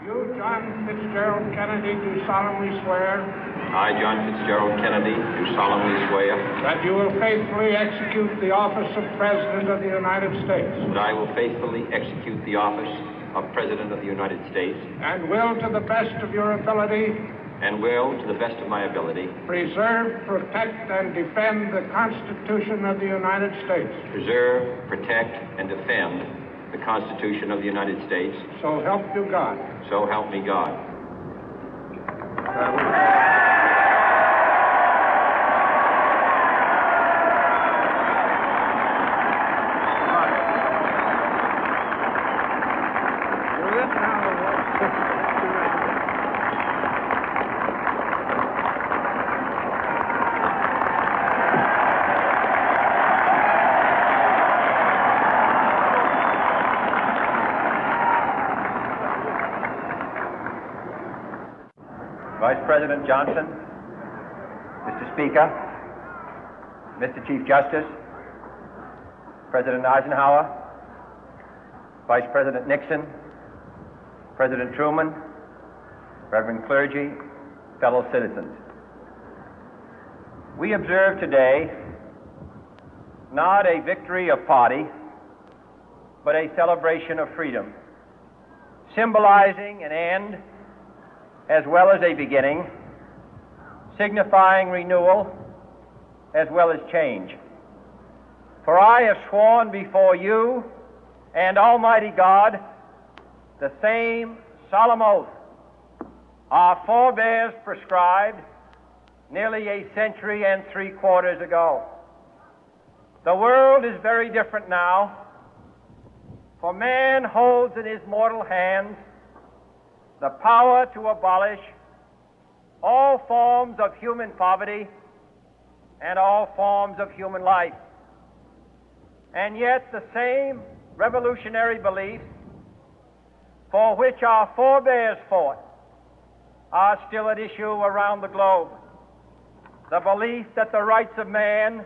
You, John Fitzgerald Kennedy, do solemnly swear I, John Fitzgerald Kennedy, do solemnly swear that you will faithfully execute the office of President of the United States that I will faithfully execute the office of President of the United States and will, to the best of your ability, and will, to the best of my ability, preserve, protect, and defend the Constitution of the United States. preserve, protect, and defend the Constitution of the United States. So help you God. So help me God. Vice President Johnson, Mr. Speaker, Mr. Chief Justice, President Eisenhower, Vice President Nixon, President Truman, Reverend clergy, fellow citizens. We observe today not a victory of party, but a celebration of freedom, symbolizing an end as well as a beginning, signifying renewal as well as change. For I have sworn before you and Almighty God the same solemn oath our forebears prescribed nearly a century and 3/4 ago. The world is very different now, for man holds in his mortal hands the power to abolish all forms of human poverty and all forms of human life. And yet the same revolutionary beliefs for which our forebears fought are still at issue around the globe. The belief that the rights of man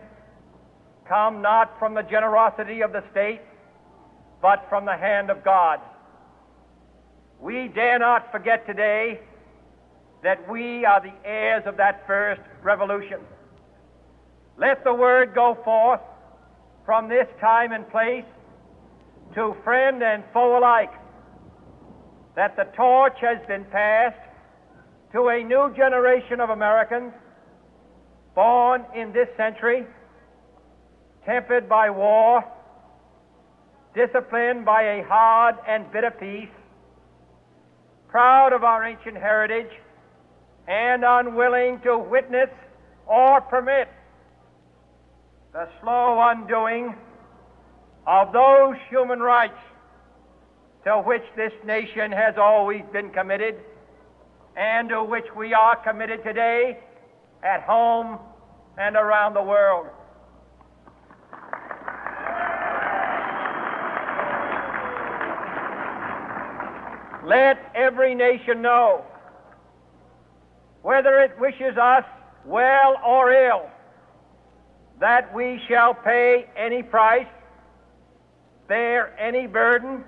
come not from the generosity of the state, but from the hand of God. We dare not forget today that we are the heirs of that first revolution. Let the word go forth from this time and place to friend and foe alike that the torch has been passed to a new generation of Americans born in this century, tempered by war, disciplined by a hard and bitter peace, proud of our ancient heritage, and unwilling to witness or permit the slow undoing of those human rights to which this nation has always been committed and to which we are committed today at home and around the world. Let every nation know, whether it wishes us well or ill, that we shall pay any price, bear any burden,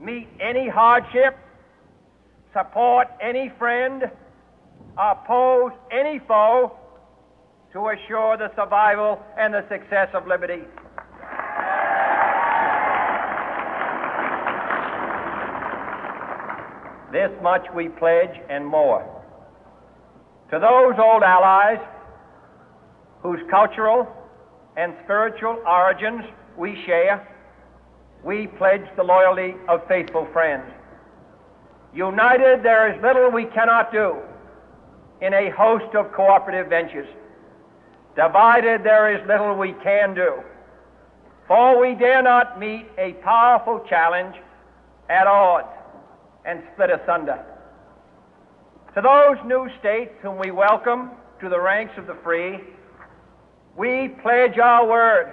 meet any hardship, support any friend, oppose any foe to assure the survival and the success of liberty. This much we pledge and more. To those old allies whose cultural and spiritual origins we share, we pledge the loyalty of faithful friends. United, there is little we cannot do in a host of cooperative ventures. Divided, there is little we can do, for we dare not meet a powerful challenge at odds and split asunder. To those new states whom we welcome to the ranks of the free, we pledge our word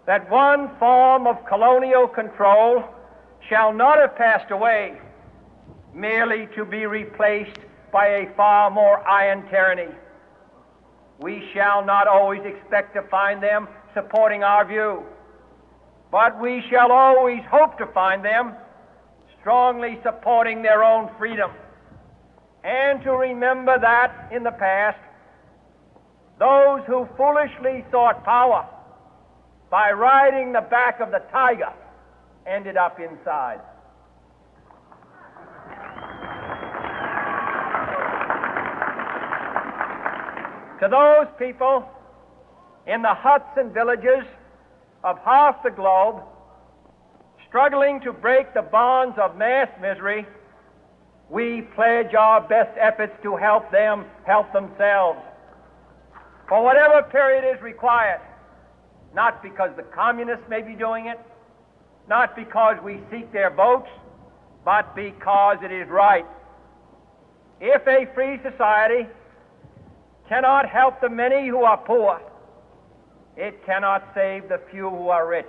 that one form of colonial control shall not have passed away, merely to be replaced by a far more iron tyranny. We shall not always expect to find them supporting our view, but we shall always hope to find them strongly supporting their own freedom, and to remember that in the past, those who foolishly sought power by riding the back of the tiger ended up inside. To those people in the huts and villages of half the globe struggling to break the bonds of mass misery, we pledge our best efforts to help them help themselves for whatever period is required, not because the communists may be doing it, not because we seek their votes, but because it is right. If a free society cannot help the many who are poor, it cannot save the few who are rich.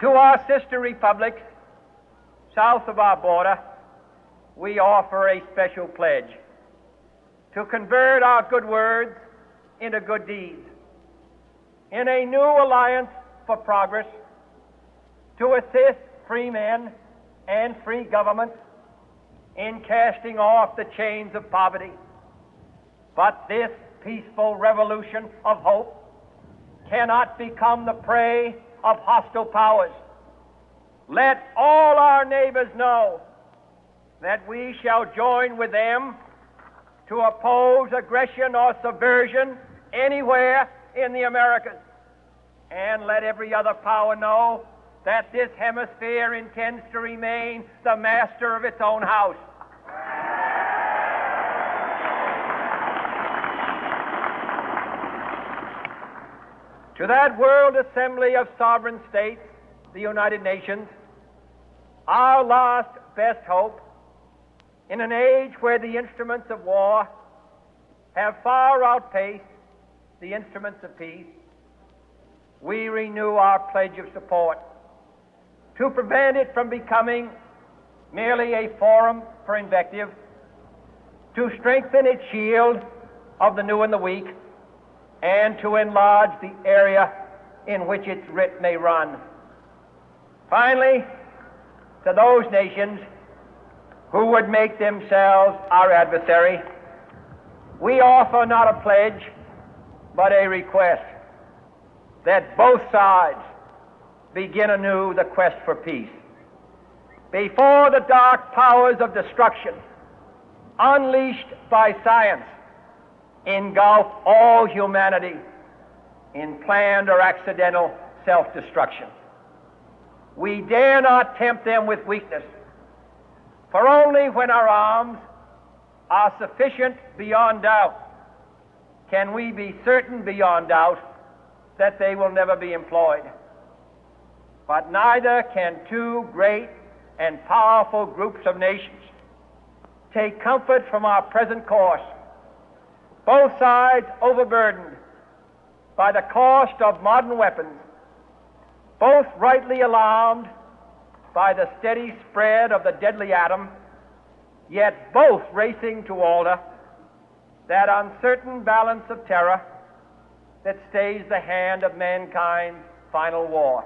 To our sister republics south of our border, we offer a special pledge to convert our good words into good deeds, in a new alliance for progress, to assist free men and free governments in casting off the chains of poverty. But this peaceful revolution of hope cannot become the prey of hostile powers. Let all our neighbors know that we shall join with them to oppose aggression or subversion anywhere in the Americas. And let every other power know that this hemisphere intends to remain the master of its own house. To that World Assembly of Sovereign States, the United Nations, our last best hope, in an age where the instruments of war have far outpaced the instruments of peace, we renew our pledge of support to prevent it from becoming merely a forum for invective, to strengthen its shield of the new and the weak, and to enlarge the area in which its writ may run. Finally, to those nations who would make themselves our adversary, we offer not a pledge, but a request that both sides begin anew the quest for peace. Before the dark powers of destruction, unleashed by science, engulf all humanity in planned or accidental self-destruction, we dare not tempt them with weakness, for only when our arms are sufficient beyond doubt can we be certain beyond doubt that they will never be employed. But neither can two great and powerful groups of nations take comfort from our present course, both sides overburdened by the cost of modern weapons, both rightly alarmed by the steady spread of the deadly atom, yet both racing to alter that uncertain balance of terror that stays the hand of mankind's final war.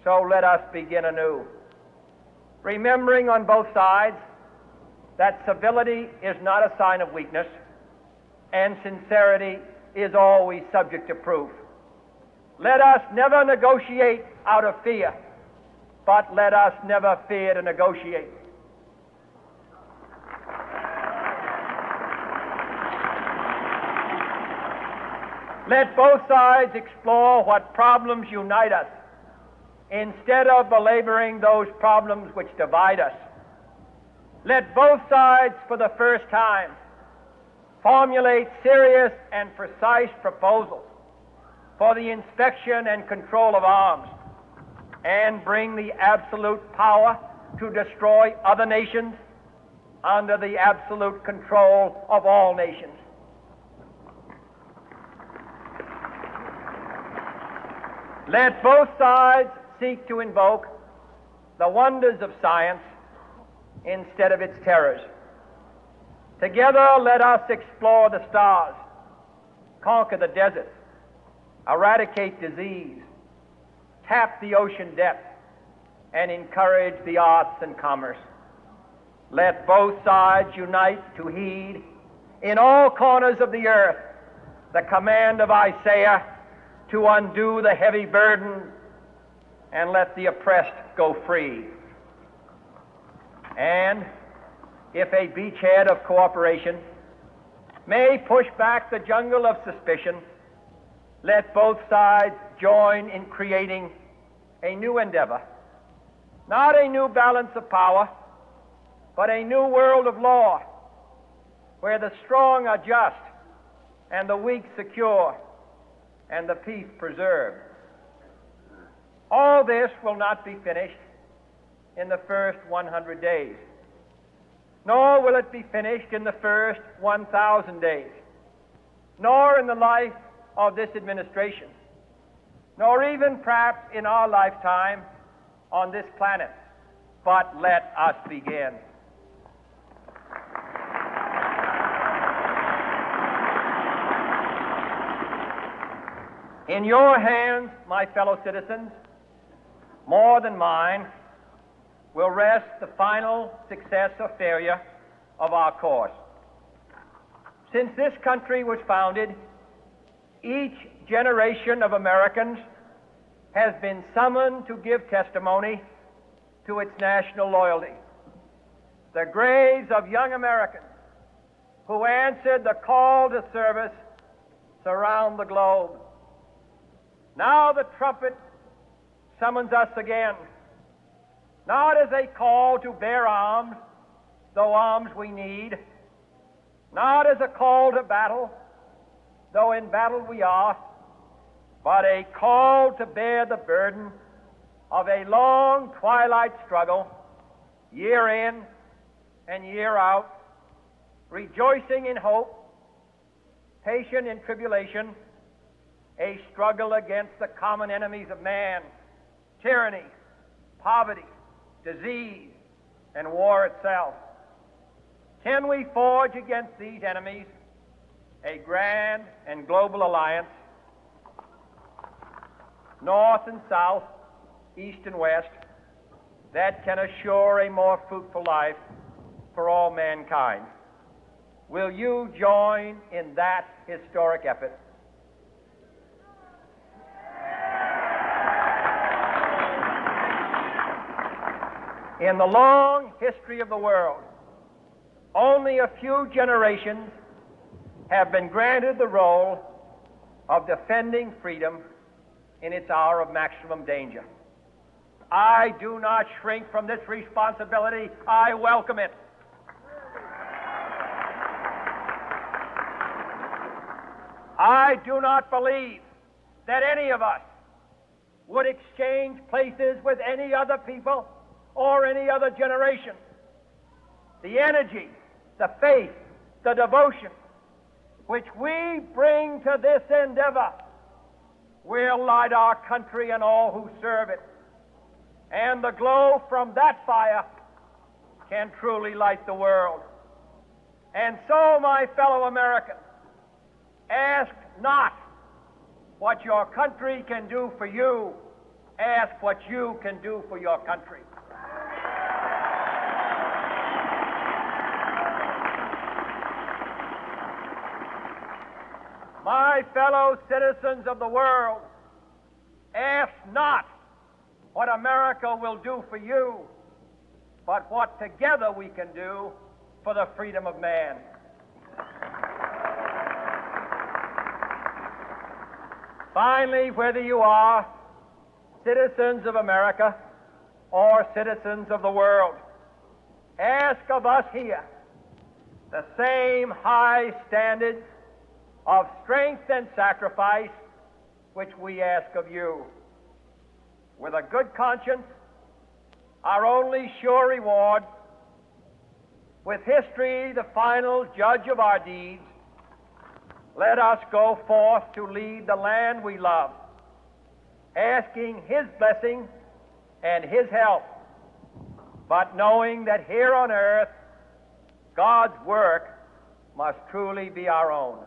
So let us begin anew, remembering on both sides that civility is not a sign of weakness, and sincerity is always subject to proof. Let us never negotiate out of fear, but let us never fear to negotiate. Let both sides explore what problems unite us, instead of belaboring those problems which divide us. Let both sides, for the first time, formulate serious and precise proposals for the inspection and control of arms, and bring the absolute power to destroy other nations under the absolute control of all nations. Let both sides seek to invoke the wonders of science instead of its terrors. Together, let us explore the stars, conquer the deserts, eradicate disease, tap the ocean depth, and encourage the arts and commerce. Let both sides unite to heed in all corners of the earth the command of Isaiah to undo the heavy burden and let the oppressed go free. And if a beachhead of cooperation may push back the jungle of suspicion, let both sides join in creating a new endeavor, not a new balance of power, but a new world of law, where the strong are just and the weak secure and the peace preserved. All this will not be finished in the first 100 days, nor will it be finished in the first 1,000 days, nor in the life of this administration, nor even perhaps in our lifetime on this planet. But let us begin. In your hands, my fellow citizens, more than mine, will rest the final success or failure of our course. Since this country was founded, each generation of Americans has been summoned to give testimony to its national loyalty. The graves of young Americans who answered the call to service surround the globe. Now the trumpet summons us again, not as a call to bear arms, though arms we need, not as a call to battle, though in battle we are, but a call to bear the burden of a long twilight struggle, year in and year out, rejoicing in hope, patient in tribulation, a struggle against the common enemies of man, tyranny, poverty, disease, and war itself. Can we forge against these enemies a grand and global alliance, north and south, east and west, that can assure a more fruitful life for all mankind? Will you join in that historic effort? In the long history of the world, only a few generations have been granted the role of defending freedom in its hour of maximum danger. I do not shrink from this responsibility. I welcome it. I do not believe that any of us would exchange places with any other people or any other generation. The energy, the faith, the devotion which we bring to this endeavor will light our country and all who serve it. And the glow from that fire can truly light the world. And so, my fellow Americans, ask not what your country can do for you, ask what you can do for your country. My fellow citizens of the world, ask not what America will do for you, but what together we can do for the freedom of man. Finally, whether you are citizens of America or citizens of the world, ask of us here the same high standards of strength and sacrifice which we ask of you. With a good conscience, our only sure reward, with history the final judge of our deeds, let us go forth to lead the land we love, asking His blessing and His help, but knowing that here on earth, God's work must truly be our own.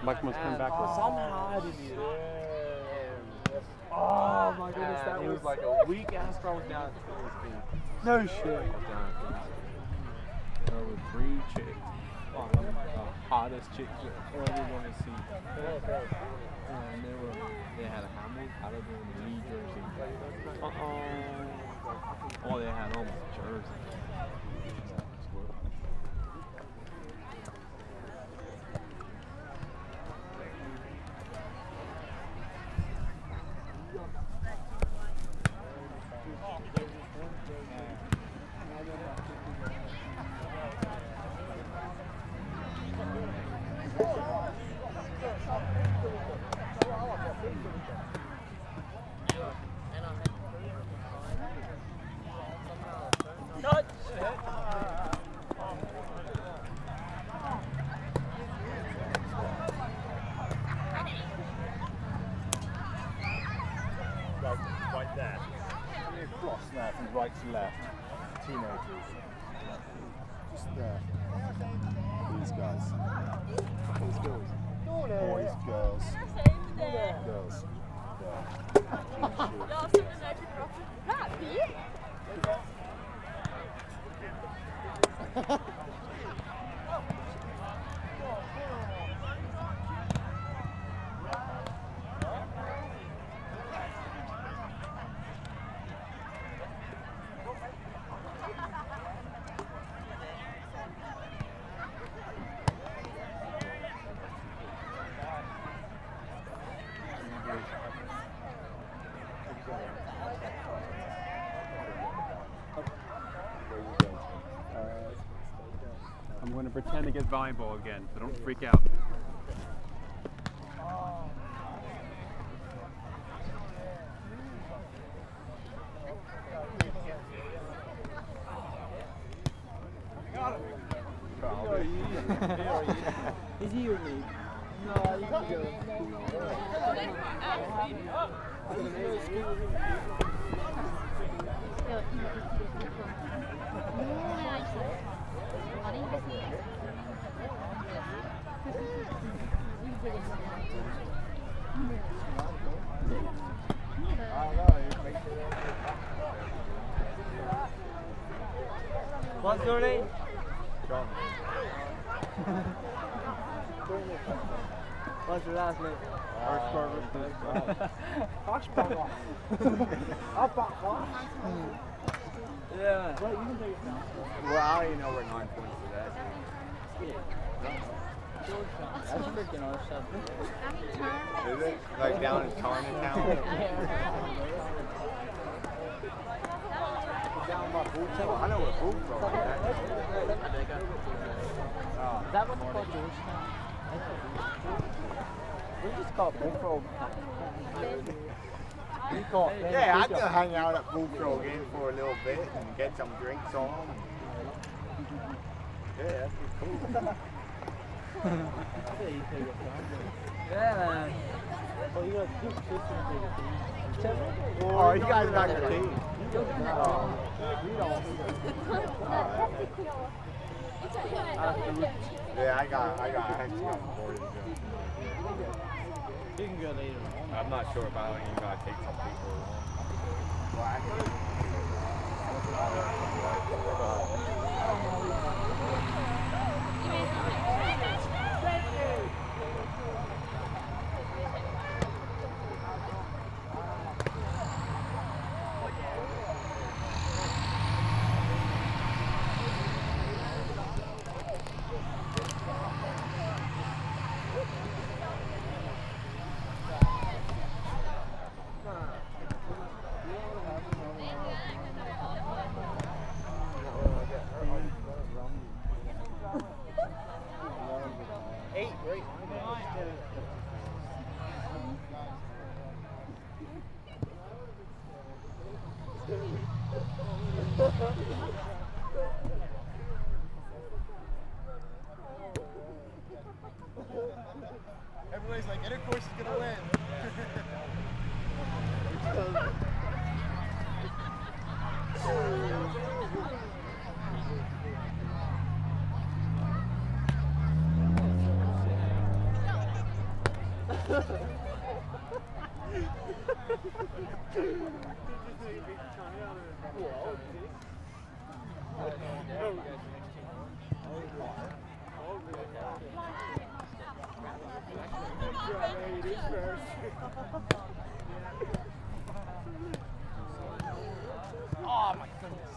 Mike must come back. Somehow I didn't eat it. Oh my goodness, that was like a week after I was down at the Philippines. No shit. I was down at the Philippines. There were 3 chicks. The hottest chicks you ever want to see. And they had a hammock out of the New Jersey. Oh, they had almost Jersey. Like that. Cross now from right to left. Teenagers. Just there. These guys. These girls. Boys, girls. Girls. I'm going to pretend to get volleyball again, so don't freak out. Is he or me? No, you can go. What's your name? John. What's your last name? Yeah. Well, I already know we're 9 points today. That's freaking awesome. Is it? Like down in Chinatown? I know what Bullfrog is. Is that what's called Georgetown? We just call it Bullfrog. Yeah, I could hang out at Bullfrog Inn for a little bit and get some drinks on. Yeah, that'd be cool. Yeah, man. Oh, you guys got your team. Yeah, I got actually on board. You can go later. I'm not sure about it. You gotta take some people Everybody's like, intercourse is gonna win. Oh my goodness.